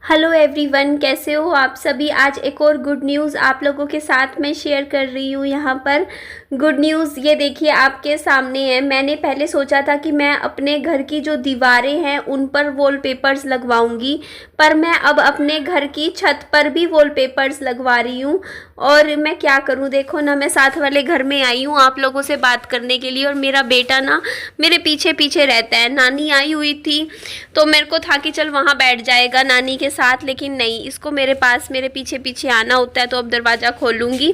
Hello everyone, कैसे हो आप सभी। आज एक और गुड न्यूज़ आप लोगों के साथ में शेयर कर रही हूँ। यहाँ पर गुड न्यूज़ ये देखिए आपके सामने है। मैंने पहले सोचा था कि मैं अपने घर की जो दीवारें हैं उन पर वॉलपेपर्स लगवाऊंगी, पर मैं अब अपने घर की छत पर भी वॉलपेपर्स लगवा रही हूँ। और मैं क्या करूँ, देखो ना, मैं साथ वाले घर में आई हूँ आप लोगों से बात करने के लिए, और मेरा बेटा ना मेरे पीछे पीछे रहता है। नानी आई हुई थी तो मेरे को था कि चल वहाँ बैठ जाएगा नानी के साथ, लेकिन नहीं, इसको मेरे पास मेरे पीछे पीछे आना होता है। तो अब दरवाज़ा खोलूँगी,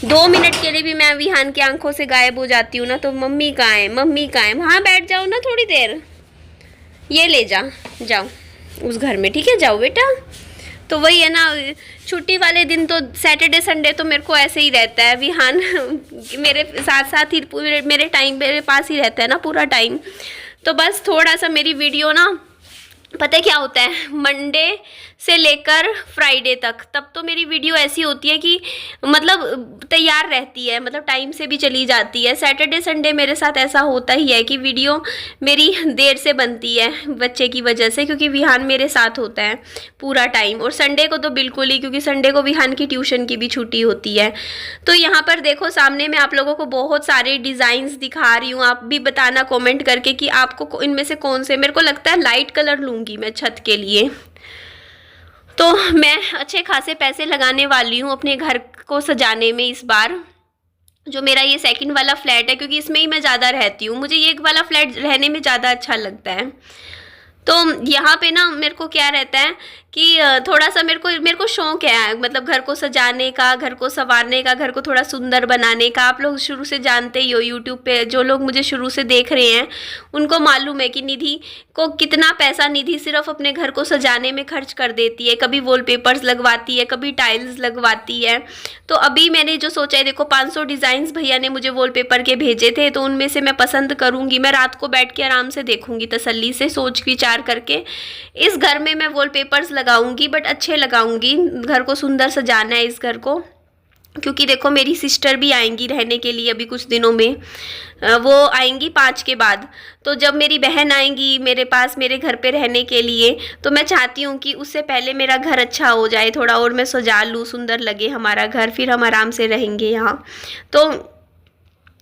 2 मिनट के लिए भी मैं विहान की आंखों से गायब हो जाती हूँ ना, तो मम्मी कहाँ है, मम्मी कहाँ है, वहाँ बैठ जाओ ना थोड़ी देर, ये ले जाओ उस घर में, ठीक है, जाओ बेटा। तो वही है ना, छुट्टी वाले दिन तो सैटरडे संडे तो मेरे को ऐसे ही रहता है। विहान मेरे साथ साथ ही मेरे टाइम मेरे पास ही रहता है ना पूरा टाइम। तो बस थोड़ा सा मेरी वीडियो ना, पता है क्या होता है, मंडे से लेकर फ्राइडे तक, तब तो मेरी वीडियो ऐसी होती है कि मतलब तैयार रहती है, मतलब टाइम से भी चली जाती है। सैटरडे संडे मेरे साथ ऐसा होता ही है कि वीडियो मेरी देर से बनती है बच्चे की वजह से, क्योंकि विहान मेरे साथ होता है पूरा टाइम। और संडे को तो बिल्कुल ही, क्योंकि संडे को विहान की ट्यूशन की भी छुट्टी होती है। तो यहाँ पर देखो सामने मैं आप लोगों को बहुत सारे डिज़ाइंस दिखा रही हूँ। आप भी बताना कमेंट करके कि आपको इनमें से कौन से, मेरे को लगता है लाइट कलर लूँगी मैं छत के लिए। तो मैं अच्छे खासे पैसे लगाने वाली हूँ अपने घर को सजाने में इस बार। जो मेरा ये सेकंड वाला फ्लैट है, क्योंकि इसमें ही मैं ज़्यादा रहती हूँ, मुझे ये वाला फ्लैट रहने में ज़्यादा अच्छा लगता है। तो यहाँ पे ना मेरे को क्या रहता है कि थोड़ा सा मेरे को शौक है, मतलब घर को सजाने का, घर को संवारने का, घर को थोड़ा सुंदर बनाने का। आप लोग शुरू से जानते ही हो, यूट्यूब पे जो लोग मुझे शुरू से देख रहे हैं उनको मालूम है कि निधि को कितना पैसा निधि सिर्फ अपने घर को सजाने में खर्च कर देती है। कभी वॉलपेपर्स लगवाती है, कभी टाइल्स लगवाती है। तो अभी मैंने जो सोचा है, देखो 500 डिज़ाइंस भैया ने मुझे वॉलपेपर के भेजे थे, तो उनमें से मैं पसंद करूँगी। मैं रात को बैठ के आराम से देखूँगी, तसल्ली से सोच विचार करके इस घर में मैं वॉलपेपर्स लगाऊंगी, बट अच्छे लगाऊंगी। घर को सुंदर सजाना है इस घर को, क्योंकि देखो मेरी सिस्टर भी आएंगी रहने के लिए अभी कुछ दिनों में। वो आएंगी 5 के बाद। तो जब मेरी बहन आएंगी मेरे पास मेरे घर पे रहने के लिए, तो मैं चाहती हूँ कि उससे पहले मेरा घर अच्छा हो जाए थोड़ा, और मैं सजा लूँ, सुंदर लगे हमारा घर, फिर हम आराम से रहेंगे यहाँ। तो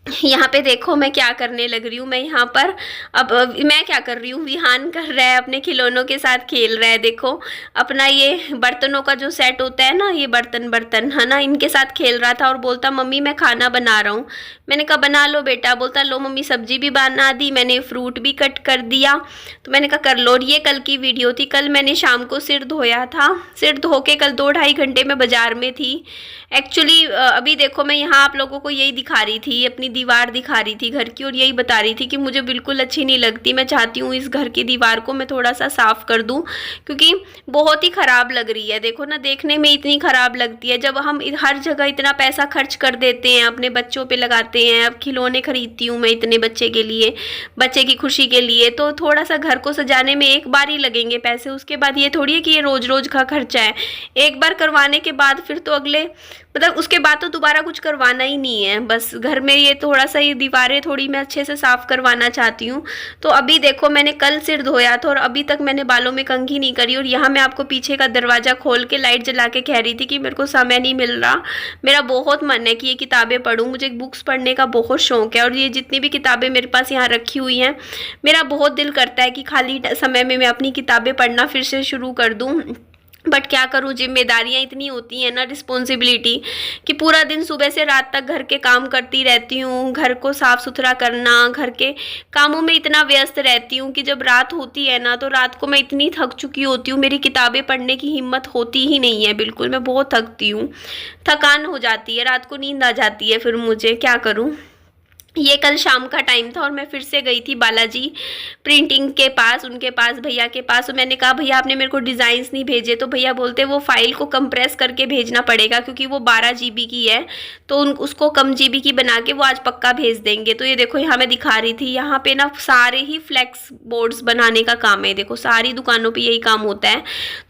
यहाँ पे देखो मैं क्या करने लग रही हूँ। मैं यहाँ पर अब मैं क्या कर रही हूँ, विहान कर रहा है, अपने खिलौनों के साथ खेल रहा है। देखो अपना ये बर्तनों का जो सेट होता है ना, ये बर्तन है ना, इनके साथ खेल रहा था और बोलता मम्मी मैं खाना बना रहा हूँ। मैंने कहा बना लो बेटा। बोलता लो मम्मी सब्जी भी बना दी, मैंने फ्रूट भी कट कर दिया। तो मैंने कहा कर लो। और ये कल की वीडियो थी, कल मैंने शाम को सिर धोया था। सिर धो के कल 2-2.5 घंटे में बाजार में थी एक्चुअली। अभी देखो मैं यहाँ आप लोगों को यही दिखा रही थी, अपनी दीवार दिखा रही थी घर की, और यही बता रही थी कि मुझे बिल्कुल अच्छी नहीं लगती। मैं चाहती हूँ इस घर की दीवार को मैं थोड़ा सा साफ कर दूँ, क्योंकि बहुत ही ख़राब लग रही है। देखो ना, देखने में इतनी ख़राब लगती है। जब हम हर जगह इतना पैसा खर्च कर देते हैं, अपने बच्चों पे लगाते हैं, अब खिलौने खरीदती हूँ मैं इतने बच्चे के लिए, बच्चे की खुशी के लिए, तो थोड़ा सा घर को सजाने में एक बार ही लगेंगे पैसे। उसके बाद ये थोड़ी है कि ये रोज़ रोज़ का खर्चा है। एक बार करवाने के बाद फिर तो अगले, मतलब उसके बाद तो दोबारा कुछ करवाना ही नहीं है। बस घर में ये थोड़ा सा, ये दीवारें थोड़ी मैं अच्छे से साफ करवाना चाहती हूँ। तो अभी देखो मैंने कल सिर धोया था और अभी तक मैंने बालों में कंघी नहीं करी। और यहाँ मैं आपको पीछे का दरवाज़ा खोल के लाइट जला के कह रही थी कि मेरे को समय नहीं मिल रहा। मेरा बहुत मन है कि ये किताबें पढूं, मुझे बुक्स पढ़ने का बहुत शौक है। और ये जितनी भी किताबें मेरे पास यहाँ रखी हुई हैं, मेरा बहुत दिल करता है कि खाली समय में मैं अपनी किताबें पढ़ना फिर से शुरू कर दूँ। बट क्या करूँ, जिम्मेदारियाँ इतनी होती हैं ना, रिस्पॉन्सिबिलिटी, कि पूरा दिन सुबह से रात तक घर के काम करती रहती हूँ। घर को साफ़ सुथरा करना, घर के कामों में इतना व्यस्त रहती हूँ कि जब रात होती है ना, तो रात को मैं इतनी थक चुकी होती हूँ, मेरी किताबें पढ़ने की हिम्मत होती ही नहीं है बिल्कुल। मैं बहुत थकती हूँ, थकान हो जाती है, रात को नींद आ जाती है, फिर मुझे क्या करूँ। ये कल शाम का टाइम था और मैं फिर से गई थी बालाजी प्रिंटिंग के पास, उनके पास, भैया के पास। और मैंने कहा भैया आपने मेरे को डिज़ाइंस नहीं भेजे। तो भैया बोलते वो फाइल को कंप्रेस करके भेजना पड़ेगा, क्योंकि वो 12 GB की है, तो उसको कम GB की बना के वो आज पक्का भेज देंगे। तो ये देखो यहाँ मैं दिखा रही थी, यहाँ पे ना सारे ही फ्लैक्स बोर्ड्स बनाने का काम है। देखो सारी दुकानों पर यही काम होता है।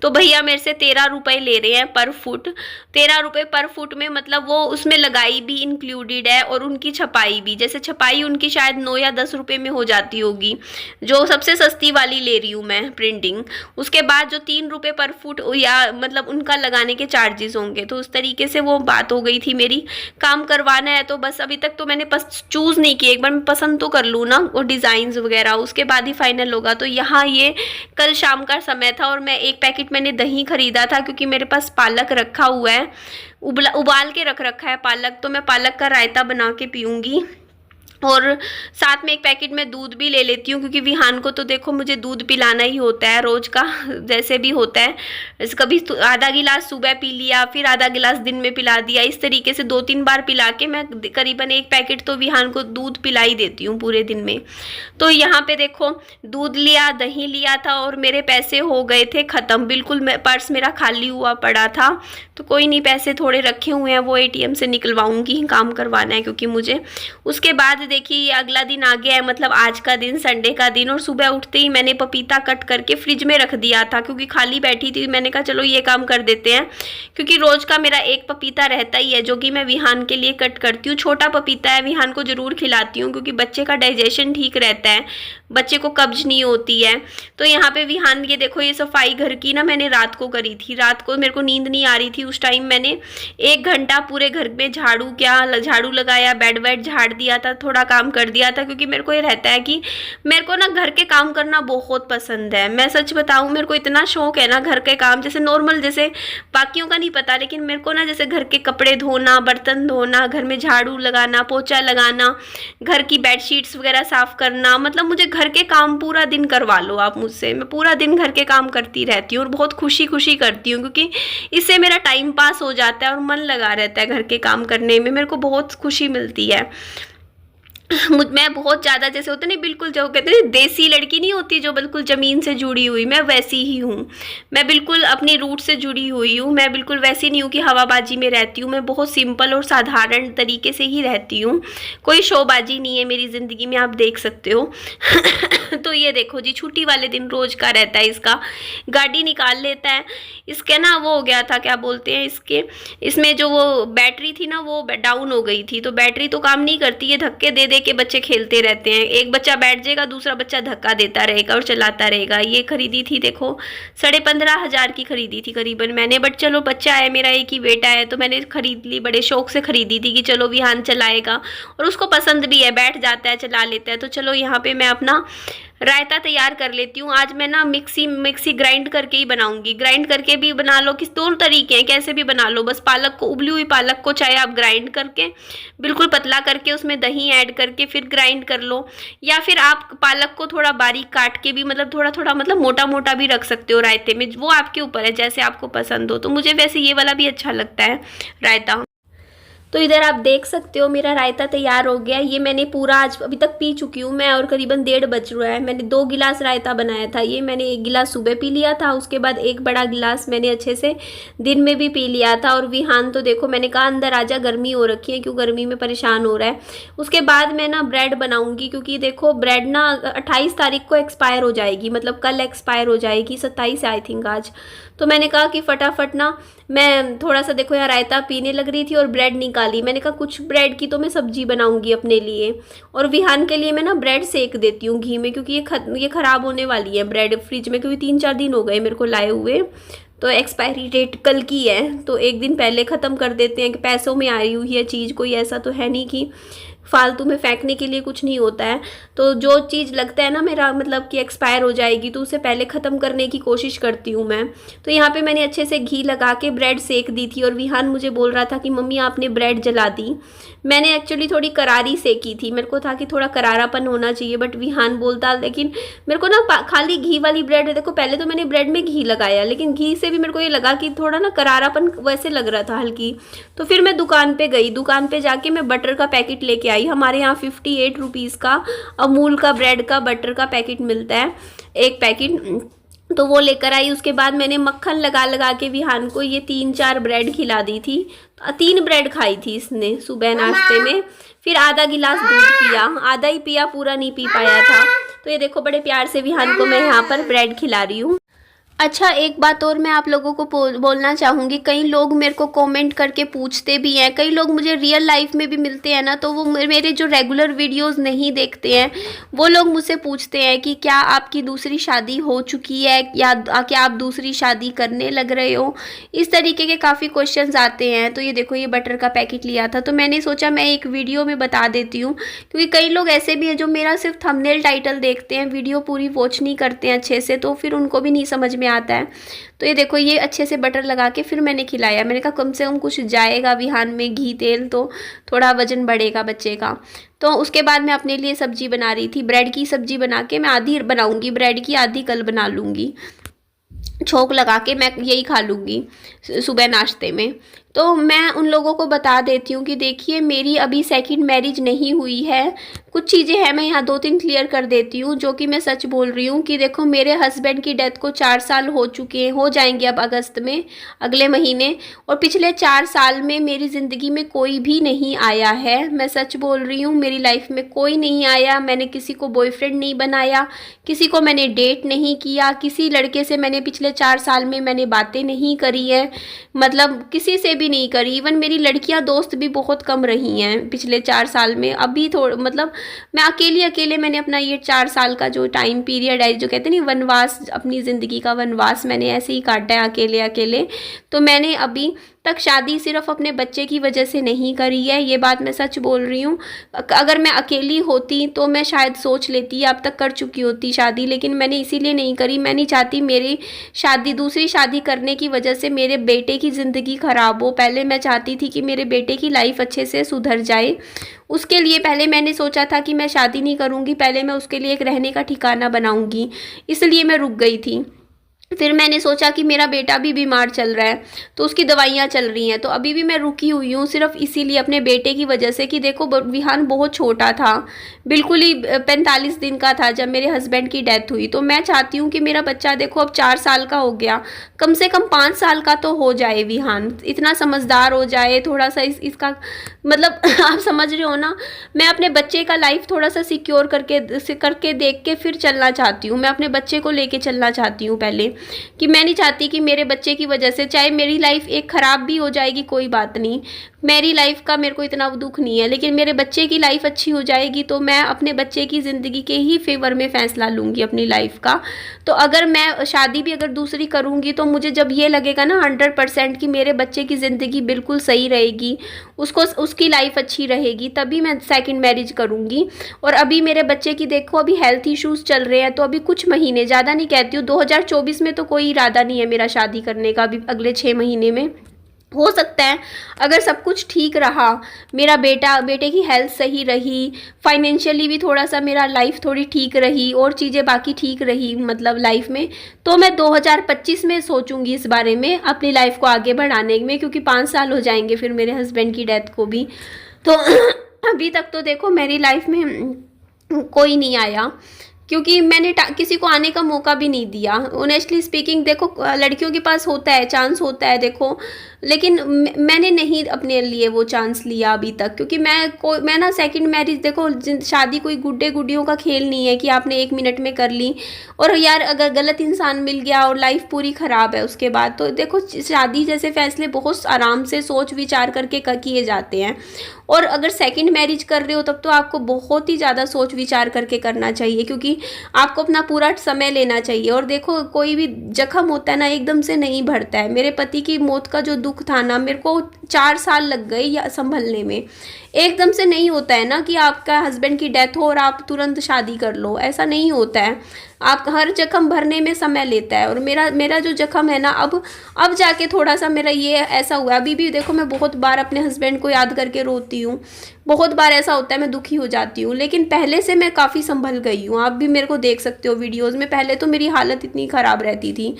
तो भैया मेरे से 13 रुपये ले रहे हैं पर फुट। 13 रुपये पर फुट में मतलब वो उसमें लगाई भी इंक्लूडेड है और उनकी छपाई भी। जैसे जैसे छपाई उनकी शायद 9 या 10 रुपये में हो जाती होगी, जो सबसे सस्ती वाली ले रही हूँ मैं प्रिंटिंग। उसके बाद जो 3 रुपये पर फुट या मतलब उनका लगाने के चार्जेस होंगे। तो उस तरीके से वो बात हो गई थी मेरी। काम करवाना है तो बस अभी तक तो मैंने चूज़ नहीं किया, एक बार मैं पसंद तो कर लूँ ना वो डिज़ाइंस वगैरह, उसके बाद ही फाइनल होगा। तो यहाँ ये कल शाम का समय था और मैं एक पैकेट मैंने दही खरीदा था, क्योंकि मेरे पास पालक रखा हुआ है, उबाल के रख रखा है पालक, तो मैं पालक का रायता बना के पीऊँगी। और साथ में एक पैकेट में दूध भी ले लेती हूँ, क्योंकि विहान को तो देखो मुझे दूध पिलाना ही होता है रोज़ का, जैसे भी होता है। कभी आधा गिलास सुबह पी लिया, फिर आधा गिलास दिन में पिला दिया, इस तरीके से 2-3 बार पिला के मैं करीबन एक पैकेट तो विहान को दूध पिला ही देती हूँ पूरे दिन में। तो यहाँ पे देखो दूध लिया, दही लिया था और मेरे पैसे हो गए थे ख़त्म, बिल्कुल पर्स मेरा खाली हुआ पड़ा था। तो कोई नहीं, पैसे थोड़े रखे हुए हैं वो ATM से निकलवाऊंगी, काम करवाना है क्योंकि मुझे। उसके बाद देखिए ये अगला दिन आ गया है, मतलब आज का दिन, संडे का दिन। और सुबह उठते ही मैंने पपीता कट करके फ्रिज में रख दिया था, क्योंकि खाली बैठी थी। मैंने कहा चलो ये काम कर देते हैं, क्योंकि रोज़ का मेरा एक पपीता रहता ही है जो कि मैं विहान के लिए कट करती हूँ। छोटा पपीता है, विहान को ज़रूर खिलाती हूँ क्योंकि बच्चे का डाइजेशन ठीक रहता है, बच्चे को कब्ज नहीं होती है। तो यहाँ पे विहान, ये देखो ये सफाई घर की ना मैंने रात को करी थी। रात को मेरे को नींद नहीं आ रही थी, उस टाइम मैंने 1 घंटा पूरे घर में झाड़ू लगाया, बेड वेड झाड़ दिया था, थोड़ा काम कर दिया था। क्योंकि मेरे को ये रहता है कि मेरे को ना घर के काम करना बहुत पसंद है। मैं सच बताऊं, मेरे को इतना शौक है ना घर के काम, जैसे नॉर्मल, जैसे बाकियों का नहीं पता, लेकिन मेरे को ना जैसे घर के कपड़े धोना, बर्तन धोना, घर में झाड़ू लगाना, पोछा लगाना, घर की बेडशीट्स वगैरह साफ करना, मतलब मुझे घर के काम पूरा दिन करवा लो आप मुझसे, मैं पूरा दिन घर के काम करती रहती हूँ और बहुत खुशी खुशी करती हूँ, क्योंकि इससे मेरा टाइम पास हो जाता है और मन लगा रहता है घर के काम करने में। मेरे को बहुत खुशी मिलती है। मैं बहुत ज़्यादा, जैसे होता नहीं, बिल्कुल जो कहते हैं देसी लड़की नहीं होती जो बिल्कुल ज़मीन से जुड़ी हुई, मैं वैसी ही हूँ। मैं बिल्कुल अपनी रूट से जुड़ी हुई हूँ। मैं बिल्कुल वैसी नहीं हूँ कि हवाबाजी में रहती हूँ। मैं बहुत सिंपल और साधारण तरीके से ही रहती हूँ, कोई शोबाजी नहीं है मेरी ज़िंदगी में, आप देख सकते हो। तो ये देखो जी, छुट्टी वाले दिन रोज़ का रहता है इसका, गाड़ी निकाल लेता है। इसके ना वो हो गया था, क्या बोलते हैं इसमें जो वो बैटरी थी ना वो डाउन हो गई थी, तो बैटरी तो काम नहीं करती, ये धक्के दे दे के बच्चे खेलते रहते हैं। एक बच्चा बैठ जाएगा, दूसरा बच्चा धक्का देता रहेगा और चलाता रहेगा। ये खरीदी थी देखो 15,500 की खरीदी थी करीबन मैंने, बट चलो बच्चा है मेरा, एक ही बेटा है तो मैंने खरीद ली, बड़े शौक से खरीदी थी कि चलो विहान चलाएगा और उसको पसंद भी है, बैठ जाता है, चला लेता है। तो चलो यहाँ पे मैं अपना रायता तैयार कर लेती हूँ। आज मैं ना मिक्सी ग्राइंड करके ही बनाऊंगी। ग्राइंड करके भी बना लो, किस 2 तरीके हैं, कैसे भी बना लो। बस पालक को, उबली हुई पालक को चाहे आप ग्राइंड करके बिल्कुल पतला करके उसमें दही ऐड करके फिर ग्राइंड कर लो, या फिर आप पालक को थोड़ा बारीक काट के भी, मतलब थोड़ा थोड़ा, मतलब मोटा मोटा भी रख सकते हो रायते में, वो आपके ऊपर है जैसे आपको पसंद हो। तो मुझे वैसे ये वाला भी अच्छा लगता है रायता। तो इधर आप देख सकते हो मेरा रायता तैयार हो गया। ये मैंने पूरा आज अभी तक पी चुकी हूँ मैं, और करीबन 1:30 बज रहा है। मैंने 2 गिलास रायता बनाया था। ये मैंने 1 गिलास सुबह पी लिया था, उसके बाद 1 बड़ा गिलास मैंने अच्छे से दिन में भी पी लिया था। और विहान तो देखो मैंने कहा अंदर आजा, गर्मी हो रखी है, क्यों गर्मी में परेशान हो रहा है। उसके बाद मैं ना ब्रेड बनाऊँगी, क्योंकि देखो ब्रेड ना 28 तारीख को एक्सपायर हो जाएगी, मतलब कल एक्सपायर हो जाएगी, 27 आई थिंक आज। तो मैंने कहा कि फटाफट ना मैं थोड़ा सा, देखो यार रायता पीने लग रही थी और ब्रेड निकाली। मैंने कहा कुछ ब्रेड की तो मैं सब्जी बनाऊंगी अपने लिए, और विहान के लिए मैं ना ब्रेड सेक देती हूँ घी में, क्योंकि ये ख़राब होने वाली है ब्रेड फ्रिज में, क्योंकि 3-4 दिन हो गए मेरे को लाए हुए। तो एक्सपायरी डेट कल की है, तो 1 दिन पहले ख़त्म कर देते हैं कि पैसों में आई हुई है चीज़, कोई ऐसा तो है नहीं कि फालतू में फेंकने के लिए कुछ नहीं होता है। तो जो चीज़ लगता है ना मेरा, मतलब कि एक्सपायर हो जाएगी, तो उसे पहले ख़त्म करने की कोशिश करती हूँ मैं। तो यहाँ पे मैंने अच्छे से घी लगा के ब्रेड सेक दी थी, और विहान मुझे बोल रहा था कि मम्मी आपने ब्रेड जला दी। मैंने एक्चुअली थोड़ी करारी सेकी थी, मेरे को था कि थोड़ा करारापन होना चाहिए, बट विहान बोलता, लेकिन मेरे को ना खाली घी वाली ब्रेड, देखो पहले तो मैंने ब्रेड में घी लगाया, लेकिन घी से भी मेरे को ये लगा कि थोड़ा ना करारापन वैसे लग रहा था हल्की। तो फिर मैं दुकान पे गई, दुकान पे जाके मैं बटर का पैकेट लेके आई। हमारे यहाँ 58 रुपीज़ का अमूल का ब्रेड का बटर का पैकेट मिलता है, 1 पैकेट, तो वो लेकर आई। उसके बाद मैंने मक्खन लगा लगा के विहान को ये 3-4 ब्रेड खिला दी थी। 3 ब्रेड खाई थी इसने सुबह नाश्ते में। फिर आधा गिलास दूध पिया, आधा ही पिया, पूरा नहीं पी पाया था। तो ये देखो बड़े प्यार से विहान को मैं यहाँ पर ब्रेड खिला रही हूँ। अच्छा, एक बात और मैं आप लोगों को बोलना चाहूँगी, कई लोग मेरे को कमेंट करके पूछते भी हैं, कई लोग मुझे रियल लाइफ में भी मिलते हैं ना, तो वो मेरे जो रेगुलर वीडियोस नहीं देखते हैं, वो लोग मुझसे पूछते हैं कि क्या आपकी दूसरी शादी हो चुकी है या क्या आप दूसरी शादी करने लग रहे हो। इस तरीके के काफ़ी क्वेश्चंस आते हैं। तो ये देखो, ये बटर का पैकेट लिया था, तो मैंने सोचा मैं एक वीडियो में बता देती हूँ, क्योंकि कई लोग ऐसे भी हैं जो मेरा सिर्फ थंबनेल टाइटल देखते हैं, वीडियो पूरी वॉच नहीं करते हैं अच्छे से, तो फिर उनको भी नहीं समझ में आता है। तो ये देखो, ये अच्छे से बटर लगा के फिर मैंने खिलाया। मैंने कहा कम से कम कुछ जाएगा विहान में घी तेल, तो थोड़ा वजन बढ़ेगा बच्चे का। तो उसके बाद मैं अपने लिए सब्जी बना रही थी, ब्रेड की सब्जी बना के मैं आधी बनाऊंगी ब्रेड की, आधी कल बना लूँगी, छोंक लगा के मैं यही खा लूँगी सुबह नाश्ते में। तो मैं उन लोगों को बता देती हूँ कि देखिए, मेरी अभी सेकंड मैरिज नहीं हुई है। कुछ चीज़ें हैं, मैं यहाँ 2-3 क्लियर कर देती हूँ जो कि मैं सच बोल रही हूँ। कि देखो, मेरे हस्बैंड की डेथ को 4 साल हो चुके हैं, हो जाएंगे अब अगस्त में, अगले महीने। और पिछले 4 साल में मेरी ज़िंदगी में कोई भी नहीं आया है, मैं सच बोल रही हूँ, मेरी लाइफ में कोई नहीं आया। मैंने किसी को बॉयफ्रेंड नहीं बनाया, किसी को मैंने डेट नहीं किया, किसी लड़के से मैंने पिछले 4 साल में मैंने बातें नहीं करी है, मतलब किसी से भी नहीं करी। इवन मेरी लड़कियां दोस्त भी बहुत कम रही हैं पिछले 4 साल में। अभी थोड़ा मतलब मैं अकेले मैंने अपना ये 4 साल का जो टाइम पीरियड है, जो कहते हैं ना वनवास, अपनी ज़िंदगी का वनवास मैंने ऐसे ही काटा है अकेले। तो मैंने अभी तक शादी सिर्फ अपने बच्चे की वजह से नहीं करी है, ये बात मैं सच बोल रही हूँ। अगर मैं अकेली होती तो मैं शायद सोच लेती, अब तक कर चुकी होती शादी, लेकिन मैंने इसीलिए नहीं करी। मैं नहीं चाहती मेरी शादी, दूसरी शादी करने की वजह से मेरे बेटे की ज़िंदगी ख़राब हो। पहले मैं चाहती थी कि मेरे बेटे की लाइफ अच्छे से सुधर जाए। उसके लिए पहले मैंने सोचा था कि मैं शादी नहीं करूँगी, पहले मैं उसके लिए एक रहने का ठिकाना बनाऊँगी, इसलिए मैं रुक गई थी। फिर मैंने सोचा कि मेरा बेटा भी बीमार चल रहा है, तो उसकी दवाइयाँ चल रही हैं, तो अभी भी मैं रुकी हुई हूँ सिर्फ इसीलिए, अपने बेटे की वजह से। कि देखो, विहान बहुत छोटा था, बिल्कुल ही 45 दिन का था जब मेरे हस्बैंड की डेथ हुई। तो मैं चाहती हूँ कि मेरा बच्चा देखो अब 4 साल का हो गया, कम से कम 5 साल का तो हो जाए विहान, इतना समझदार हो जाए थोड़ा सा। इसका मतलब आप समझ रहे हो ना, मैं अपने बच्चे का लाइफ थोड़ा सा सिक्योर करके देख के फिर चलना चाहती हूँ। मैं अपने बच्चे को लेके चलना चाहती हूँ पहले, कि मैं नहीं चाहती कि मेरे बच्चे की वजह से, चाहे मेरी लाइफ एक ख़राब भी हो जाएगी कोई बात नहीं, मेरी लाइफ का मेरे को इतना दुख नहीं है, लेकिन मेरे बच्चे की लाइफ अच्छी हो जाएगी तो मैं अपने बच्चे की ज़िंदगी के ही फेवर में फ़ैसला लूँगी अपनी लाइफ का। तो अगर मैं शादी भी अगर दूसरी करूँगी, तो मुझे जब ये लगेगा ना 100% कि मेरे बच्चे की ज़िंदगी बिल्कुल सही रहेगी, उसकी लाइफ अच्छी रहेगी, तभी मैं सेकंड मैरिज करूँगी। और अभी मेरे बच्चे की देखो, अभी हेल्थ इश्यूज़ चल रहे हैं, तो अभी कुछ महीने, ज़्यादा नहीं कहती हूँ, 2024 में तो कोई इरादा नहीं है मेरा शादी करने का, अभी अगले 6 महीने में हो सकता है। अगर सब कुछ ठीक रहा, मेरा बेटे की हेल्थ सही रही, फाइनेंशियली भी थोड़ा सा मेरा लाइफ थोड़ी ठीक रही, और चीज़ें बाकी ठीक रही मतलब लाइफ में, तो मैं 2025 में सोचूंगी इस बारे में, अपनी लाइफ को आगे बढ़ाने में, क्योंकि 5 साल हो जाएंगे फिर मेरे हस्बैंड की डेथ को भी। तो अभी तक तो देखो मेरी लाइफ में कोई नहीं आया, क्योंकि मैंने किसी को आने का मौका भी नहीं दिया। ऑनेस्टली स्पीकिंग, देखो लड़कियों के पास होता है, चांस होता है देखो, लेकिन मैंने नहीं अपने लिए वो चांस लिया अभी तक, क्योंकि मैं ना सेकंड मैरिज, देखो शादी कोई गुड्डे गुड्डियों का खेल नहीं है कि आपने 1 मिनट में कर ली, और यार अगर गलत इंसान मिल गया और लाइफ पूरी ख़राब है उसके बाद, तो देखो शादी जैसे फैसले बहुत आराम से सोच विचार करके किए जाते हैं। और अगर सेकंड मैरिज कर रहे हो तब तो आपको बहुत ही ज़्यादा सोच विचार करके करना चाहिए, क्योंकि आपको अपना पूरा समय लेना चाहिए। और देखो, कोई भी जख्म होता है ना, एकदम से नहीं भरता है। मेरे पति की मौत का जो दुख था ना, मेरे को 4 साल लग गए या संभलने में, एकदम से नहीं होता है ना कि आपका हस्बैंड की डेथ हो और आप तुरंत शादी कर लो, ऐसा नहीं होता है। आप हर जख्म भरने में समय लेता है। और मेरा जो जख्म है ना, अब जाके थोड़ा सा मेरा ये ऐसा हुआ। अभी भी देखो, मैं बहुत बार अपने हस्बैंड को याद करके रोती हूँ, बहुत बार ऐसा होता है मैं दुखी हो जाती हूँ, लेकिन पहले से मैं काफ़ी संभल गई हूँ। आप भी मेरे को देख सकते हो वीडियोज़ में, पहले तो मेरी हालत इतनी ख़राब रहती थी।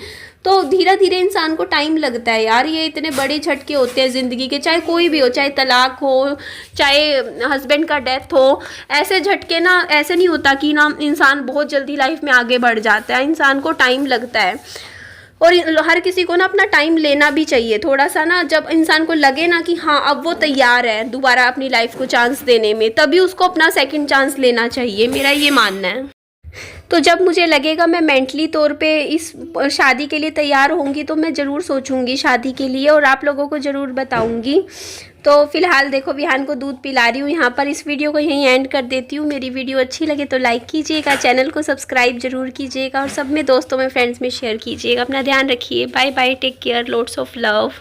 तो धीरे धीरे इंसान को टाइम लगता है यार, ये इतने बड़े झटके होते हैं ज़िंदगी के, चाहे कोई भी हो, चाहे तलाक हो, चाहे हस्बैंड का डेथ हो, ऐसे झटके ना, ऐसे नहीं होता कि ना इंसान बहुत जल्दी लाइफ में आगे बढ़ जाता है, इंसान को टाइम लगता है। और हर किसी को ना अपना टाइम लेना भी चाहिए थोड़ा सा ना, जब इंसान को लगे ना कि हाँ अब वो तैयार है दोबारा अपनी लाइफ को चांस देने में, तभी उसको अपना सेकंड चांस लेना चाहिए, मेरा ये मानना है। तो जब मुझे लगेगा मैं मेंटली तौर पे इस शादी के लिए तैयार होंगी तो मैं ज़रूर सोचूंगी शादी के लिए और आप लोगों को ज़रूर बताऊंगी। तो फिलहाल देखो विहान को दूध पिला रही हूँ यहाँ पर। इस वीडियो को यहीं एंड कर देती हूँ। मेरी वीडियो अच्छी लगे तो लाइक कीजिएगा, चैनल को सब्सक्राइब जरूर कीजिएगा और सब में दोस्तों में फ्रेंड्स में शेयर कीजिएगा। अपना ध्यान रखिए। Bye bye, take care, loads of love.